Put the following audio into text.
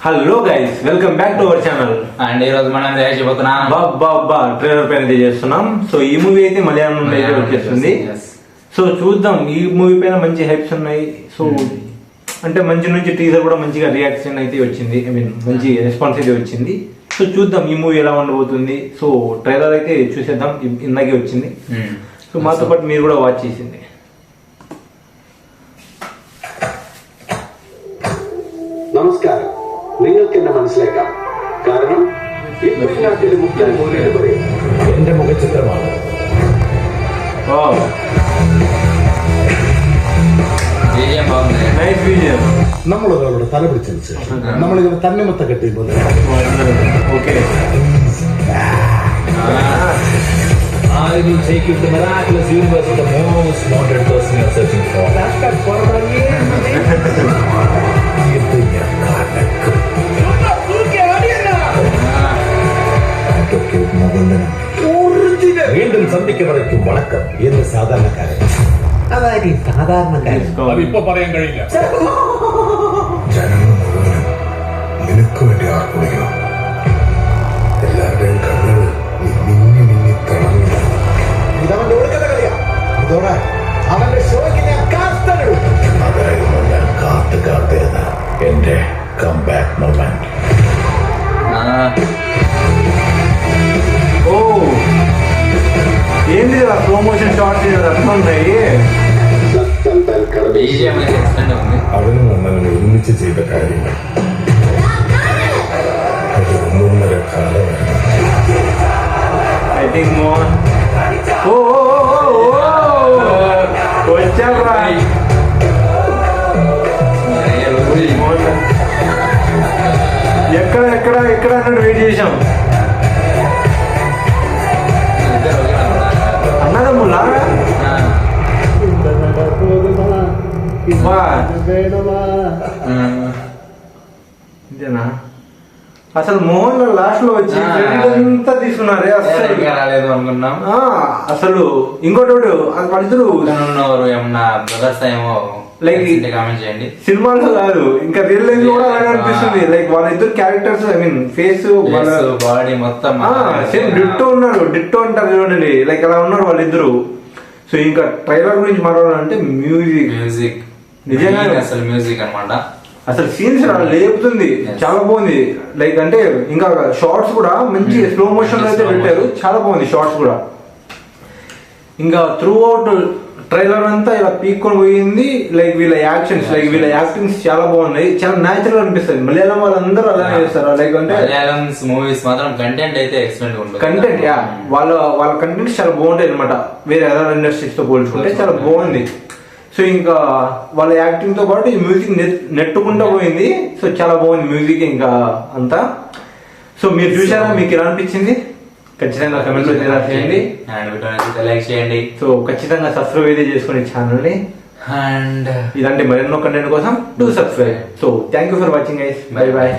Hello guys, welcome back to our channel. And ఈ రోజు మనం చేయబోతున్నాం బాబా ట్రైలర్ పైన చేస్తున్నాం. సో ఈ మూవీ అయితే మలయాళం అయితే వచ్చేస్తుంది. సో చూద్దాం, ఈ మూవీ పైన మంచి హైప్స్ ఉన్నాయి. సో అంటే మంచి నుంచి టీజర్ కూడా మంచిగా రియాక్షన్ అయితే వచ్చింది. ఐ మీన్ మంచి రెస్పాన్స్ అయితే వచ్చింది. సో చూద్దాం ఈ మూవీ ఎలా ఉండబోతుంది. సో ట్రైలర్ అయితే చూసేద్దాం, ఇందాకే వచ్చింది. సో మాతో పాటు మీరు కూడా వాచ్ చేసింది. നമസ്കാരം. നിങ്ങൾക്ക് എന്നെ മനസ്സിലാക്കാം. കാരണം ഇപ്പോൾ നാട്ടിലെ മുഖ്യ മൂല്യവരെ എന്റെ മുഖചിത്രമാണ്. നമ്മൾ ഒരാളുടെ തല പിടിച്ചതിന് ശേഷം നമ്മളിങ്ങനെ തന്നിമത്ത കെട്ടിയപ്പോൾ I will take you to the miraculous universe of the most wanted person you are searching for. വീണ്ടും സന്ധിക്ക് വരയ്ക്കും വണക്കം എന്ന് സാധാരണക്കാരൻ. അതായത് ഈ സാധാരണക്കാരൻ അതിപ്പോ പറയാൻ കഴിയില്ല. ജനങ്ങൾ മുഴുവനും നിനക്ക് വേണ്ടി ആർക്കുകയോ എല്ലാവരുടെയും കണ്ണുകൾ മിന്നി മിന്നി തിളങ്ങുക. ഇതവന്റെ ഒടുക്കത്തെ കളിയാ. അതോടെ അവന്റെ ഷോയ്ക്ക് ഞാൻ കാത്തിടും. അതായിരുന്നു ഞാൻ കാത്തിരുന്ന എന്റെ കംബാക്ക് മൊമെന്റ്. ఓ ఏంది స్లో మోషన్ షార్ట్స్ అర్థం ఉన్నాయి. അവനും അണ്ണനും ഒരുമിച്ച് ചെയ്ത കാര്യങ്ങൾ അത് 1.5 കാലമാണ്. ఐ థింక్ మోర్ ఓ వచ్చారా ఎక్కడ ఎక్కడ ఎక్కడ అన్నట్టు వెయిట్ చేసాం. అన్నదమ్ములా ఇదేనా అసలు మోహన్ లాస్ట్ లో వచ్చి అంతా తీసుకున్నారే. అసలు రాలేదు అనుకున్నాం. అసలు ఇంకోటి వాళ్ళిద్దరు ఏమన్నా బ్రదర్స్ ఏమో లైక్ కామెంట్ చేయండి. సినిమాలో కాదు, ఇంకా రియల్ లైఫ్ కూడా అలాగే అనిపిస్తుంది. లైక్ వాళ్ళిద్దరు characters, I mean face body మొత్తం సేమ్ డిట్టో ఉన్నారు. డిట్టో అంటారు చూడండి, లైక్ అలా ఉన్నారు వాళ్ళిద్దరు. సో ఇంకా ట్రైలర్ గురించి మాట్లాడాలంటే మ్యూజిక్ నిజంగా అసలు మ్యూజిక్ అన్నమాట. అసలు సీన్స్ లేపుతుంది, చాలా బాగుంది. లైక్ అంటే ఇంకా షార్ట్స్ కూడా మంచి స్లో మోషన్ లో అయితే పెట్టారు, చాలా బాగుంది షార్ట్స్ కూడా. ఇంకా త్రూ అవుట్ ట్రైలర్ అంతా ఇలా పీక్కొని పోయింది. లైక్ వీళ్ళ యాక్షన్స్, లైక్ వీళ్ళ యాక్టింగ్స్ చాలా బాగున్నాయి, చాలా న్యాచురల్ అనిపిస్తుంది. మలయాళం వాళ్ళందరూ అలానే చేస్తారు. లైక్ అంటే మలయాళం మూవీస్ మాత్రం కంటెంట్ అయితే ఎక్సలెంట్ ఉంటుంది. కంటెంట్ వాళ్ళ కంటెంట్స్ చాలా బాగుంటాయి అనమాట. వేరే అదర్ ఇండస్ట్రీస్ తో పోల్చుకుంటే చాలా బాగుంది. సో ఇంకా వాళ్ళ యాక్టింగ్ తో పాటు ఈ మ్యూజిక్ నెట్టుకుంటూ పోయింది. సో చాలా బాగుంది మ్యూజిక్ ఇంకా అంతా. సో మీరు చూసారా, మీకు ఎలా అనిపించింది? ఖచ్చితంగా కమెంట్ లో చేయండి, లైక్ చేయండి. సో ఖచ్చితంగా సబ్స్క్రైబ్ అయితే చేసుకోండి ఛానల్ ని. అండ్ ఇలాంటి మరెన్నో కంటెంట్ కోసం do subscribe. So thank you for watching guys. Bye bye.